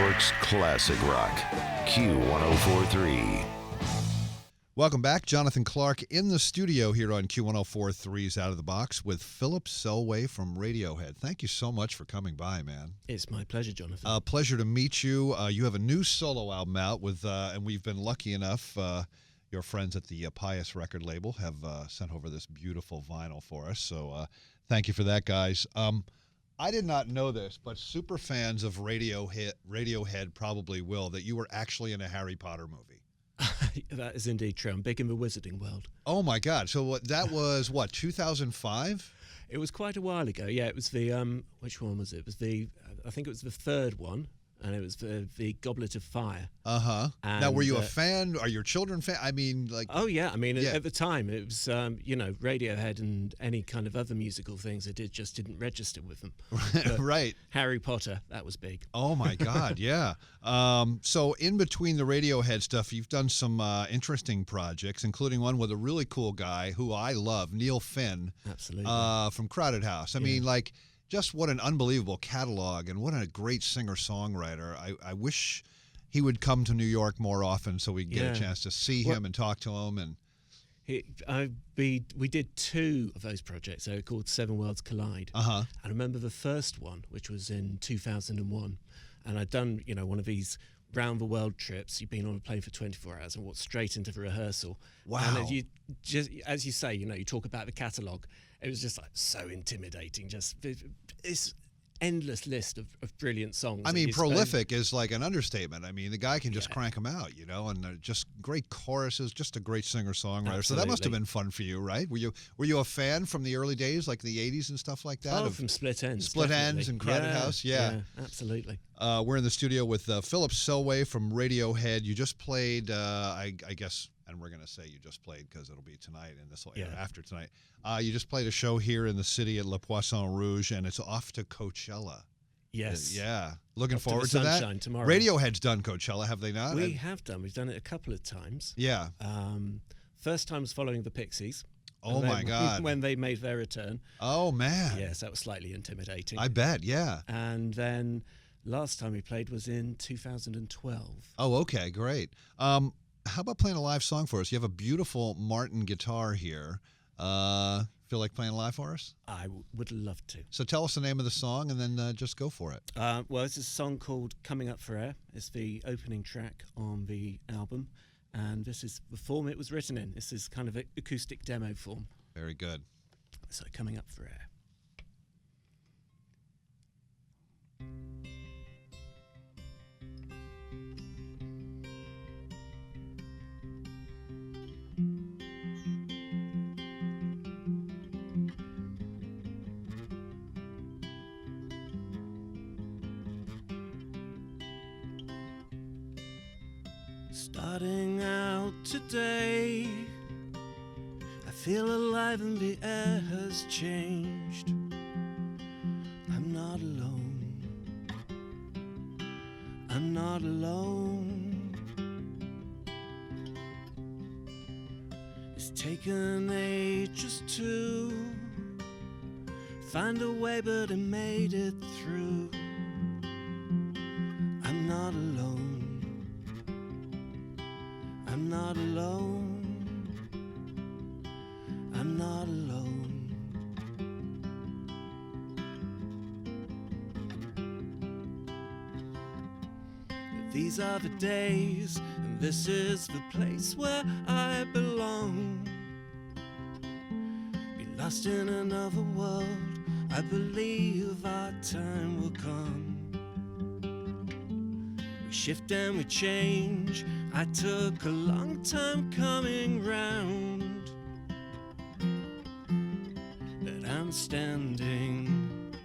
York's classic rock, Q104.3. Welcome back. Jonathan Clark in the studio here on Q104.3's Out of the Box with Philip Selway from Radiohead. Thank you so much for coming by, man. It's my pleasure, Jonathan. Pleasure to meet you. You have a new solo album out with, and we've been lucky enough, your friends at the Pious record label have sent over this beautiful vinyl for us. So thank you for that, guys. I did not know this, but super fans of Radiohead probably will, that you were actually in a Harry Potter movie. That is indeed true. I'm big in the wizarding world. Oh, my God. So that was, 2005? It was quite a while ago. Yeah, it was the, which one was it? It was I think it was the third one, and it was the Goblet of Fire. Uh-huh. Now, were you a fan? Are your children fan? I mean, like... Oh, yeah. I mean, at the time, it was, Radiohead and any kind of other musical things I did just didn't register with them. Right. Harry Potter, that was big. Oh, my God, yeah. So in between the Radiohead stuff, you've done some interesting projects, including one with a really cool guy who I love, Neil Finn. Absolutely. From Crowded House. I mean, like, just what an unbelievable catalog and what a great singer-songwriter. I wish he would come to New York more often so we could get a chance to see him and talk to him. And we did two of those projects. They were called Seven Worlds Collide. Uh-huh. I remember the first one, which was in 2001, and I'd done one of these round the world trips. You've been on a plane for 24 hours and walked straight into the rehearsal. Wow. And as you say, you talk about the catalogue. It was just like so intimidating. Just it's endless list of brilliant songs. I mean, prolific is like an understatement. I mean, the guy can just crank them out, and just great choruses, just a great singer-songwriter. Absolutely. So that must have been fun for you, right? Were you a fan from the early days, like the 80s and stuff like that? Oh, from Split Enz. Split Enz and Crowded House, yeah. Absolutely. We're in the studio with Philip Selway from Radiohead. You just played, I guess, and we're going to say you just played because it'll be tonight and this will air after tonight. You just played a show here in the city at Le Poisson Rouge, and it's off to Coachella. Yes. Yeah. Looking off forward to that. Sunshine tomorrow. Radiohead's done Coachella, have they not? We have done. We've done it a couple of times. Yeah. First time was following the Pixies. Oh, my God. When they made their return. Oh, man. Yes, that was slightly intimidating. I bet, yeah. And then last time we played was in 2012. Oh, okay, great. How about playing a live song for us? You have a beautiful Martin guitar here. Feel like playing live for us? I would love to. So tell us the name of the song and then just go for it. Well, it's a song called Coming Up for Air. It's the opening track on the album. And this is the form it was written in. This is kind of an acoustic demo form. Very good. So Coming Up for Air. Starting out today, I feel alive and the air has changed. I'm not alone. I'm not alone. It's taken ages to find a way, but I made it through. I'm not alone. I'm not alone. I'm not alone. These are the days, and this is the place where I belong. Be lost in another world, I believe our time will come. We shift and we change. I took a long time coming round, but I'm standing,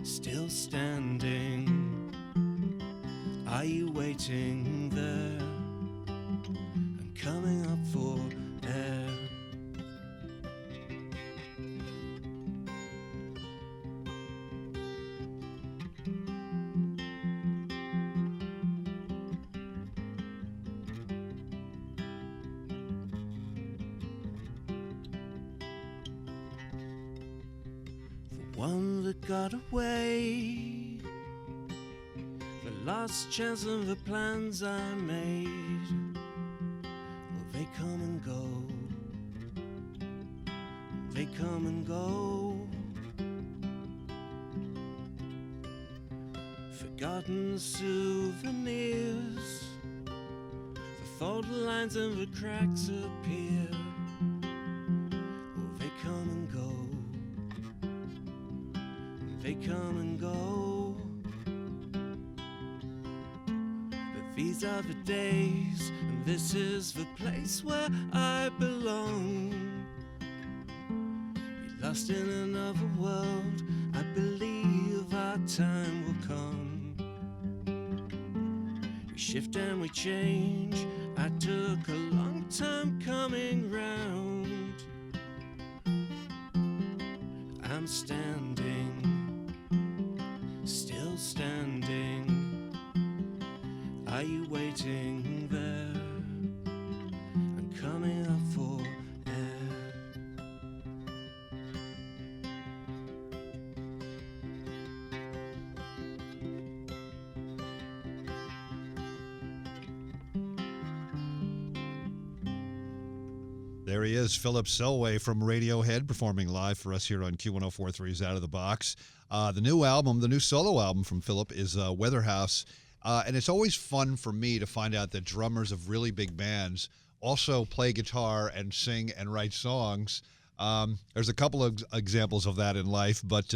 still standing. Are you waiting there? I'm coming up for air. One that got away, the last chance of the plans I made. Well, they come and go. They come and go. Forgotten souvenirs. The fault lines and the cracks appear. Well, they come and go. They come and go. But these are the days, and this is the place where I belong. You're lost in another world. I believe our time will come. We shift and we change. I took a long time coming round. I'm standing, still standing. Are you waiting there? I'm coming up for air. There he is, Philip Selway from Radiohead, performing live for us here on Q104.3's Out of the Box. The new album, the new solo album from Philip is Weatherhouse. And it's always fun for me to find out that drummers of really big bands also play guitar and sing and write songs. There's a couple of examples of that in life, but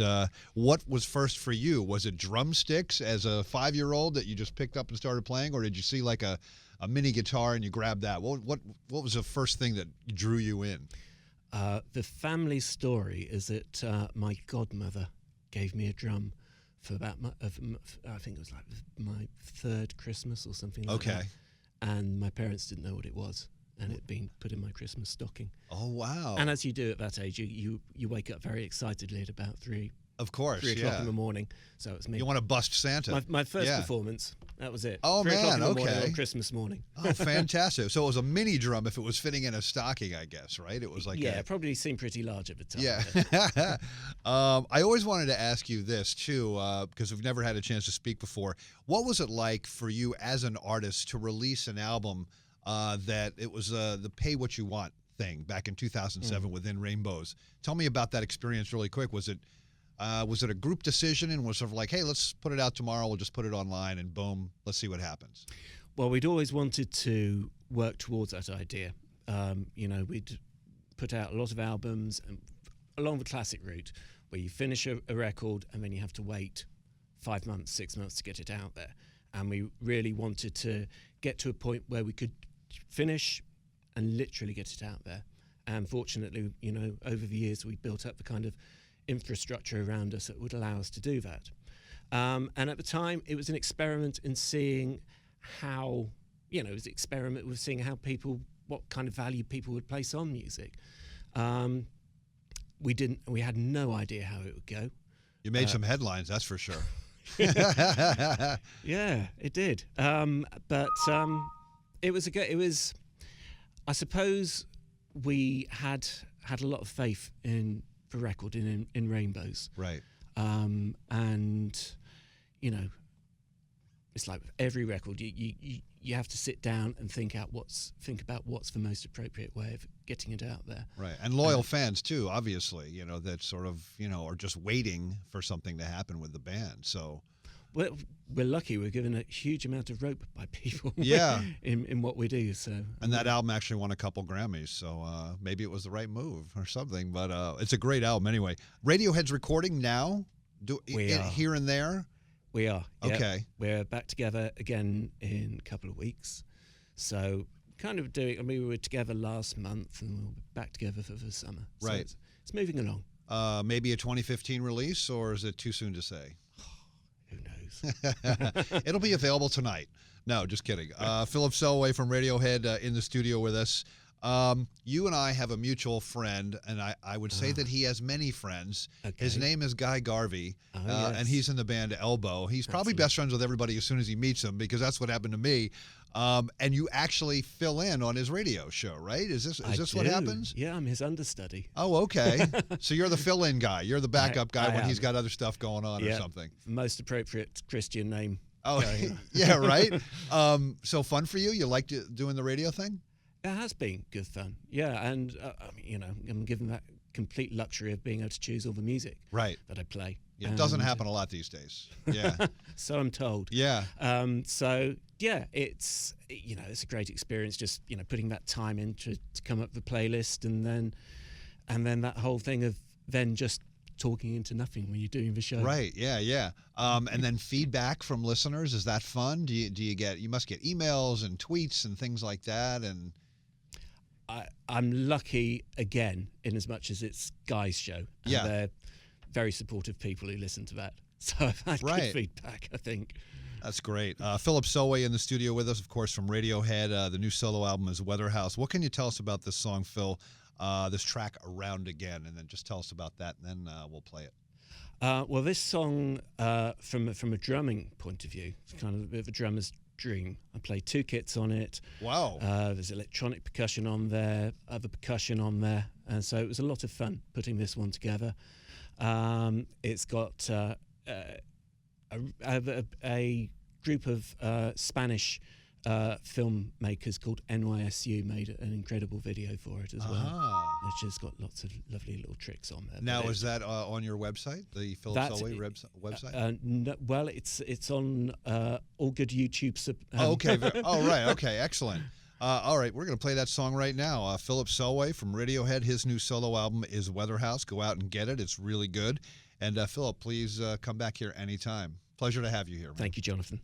what was first for you? Was it drumsticks as a 5-year-old that you just picked up and started playing, or did you see like a mini guitar and you grabbed that? What was the first thing that drew you in? The family story is that my godmother gave me a drum for about I think it was like my 3rd Christmas or something like that. And my parents didn't know what it was, and it'd been put in my Christmas stocking. Oh, wow. And as you do at that age, you wake up very excitedly at about 3 Of course, 3 o'clock in the morning. So it's me. You want to bust Santa. My first performance, that was it. Oh, 3 o'clock man, in the morning okay. on Christmas morning. Oh, fantastic. So it was a mini drum if it was fitting in a stocking, I guess, right? It was like it probably seemed pretty large at the time. Yeah. I always wanted to ask you this, too, because we've never had a chance to speak before. What was it like for you as an artist to release an album that it was the pay what you want thing back in 2007 within Rainbows? Tell me about that experience really quick. Was it a group decision and was sort of like, hey, let's put it out tomorrow. We'll just put it online and boom, let's see what happens? Well, we'd always wanted to work towards that idea. We'd put out a lot of albums and along the classic route where you finish a record and then you have to wait 5 months, 6 months to get it out there. And we really wanted to get to a point where we could finish and literally get it out there. And fortunately, over the years, we built up the kind of infrastructure around us that would allow us to do that. And at the time, it was an experiment in seeing how, it was an experiment with seeing how what kind of value people would place on music. We had no idea how it would go. You made some headlines, that's for sure. Yeah, it did. But it was, I suppose we had a lot of faith in the record in Rainbows. Right. And, it's like with every record, you have to sit down and think about what's the most appropriate way of getting it out there. Right. And loyal fans too, obviously, that sort of, are just waiting for something to happen with the band. So we're lucky. We're given a huge amount of rope by people. Yeah. in what we do. So. And that album actually won a couple Grammys. So maybe it was the right move or something. But it's a great album anyway. Radiohead's recording now. Here and there. We are. Okay. Yep. We're back together again in a couple of weeks. So kind of we were together last month and we'll be back together for the summer. So right. It's moving along. Maybe a 2015 release, or is it too soon to say? Who knows? It'll be available tonight. No, just kidding. Philip Selway from Radiohead in the studio with us. You and I have a mutual friend, and I would say that he has many friends. Okay. His name is Guy Garvey, yes. And he's in the band Elbow. He's probably best friends with everybody as soon as he meets them, because that's what happened to me. And you actually fill in on his radio show, right? Is this what happens? Yeah, I'm his understudy. Oh, okay. So you're the fill-in guy. You're the backup guy when he's got other stuff going on or something. Most appropriate Christian name. Oh, yeah, right. So fun for you? You liked doing the radio thing? It has been good fun. Yeah, and I mean, you know, I'm given that complete luxury of being able to choose all the music that I play. Yeah, it doesn't happen a lot these days. Yeah. So I'm told. Yeah. So yeah, it's, you know, it's a great experience. Just, you know, putting that time in to come up with the playlist, and then that whole thing of then just talking into nothing when you're doing the show. Right. Yeah. Yeah. And then feedback from listeners, is that fun? Do you must get emails and tweets and things like that, and I'm lucky again in as much as it's Guy's show. And they're very supportive people who listen to that. So I've had good feedback, I think. That's great. Philip Selway in the studio with us, of course, from Radiohead. The new solo album is Weather House. What can you tell us about this song, Phil? This track, Around Again, and then just tell us about that, and then we'll play it. Well, this song, from a drumming point of view, it's kind of a bit of a drummer's dream. I play 2 kits on it. Wow. There's electronic percussion on there, other percussion on there, and so it was a lot of fun putting this one together. It's got a group of Spanish filmmakers called NYSU made an incredible video for it as well, which has got lots of lovely little tricks on there. Now, is that on your website, the Philip Selway website? No, well, it's on all good YouTube. Okay. Oh, right. Okay. Excellent. All right, we're going to play that song right now. Philip Selway from Radiohead. His new solo album is Weather House. Go out and get it. It's really good. And Philip, please come back here anytime. Pleasure to have you here, man. Thank you, Jonathan.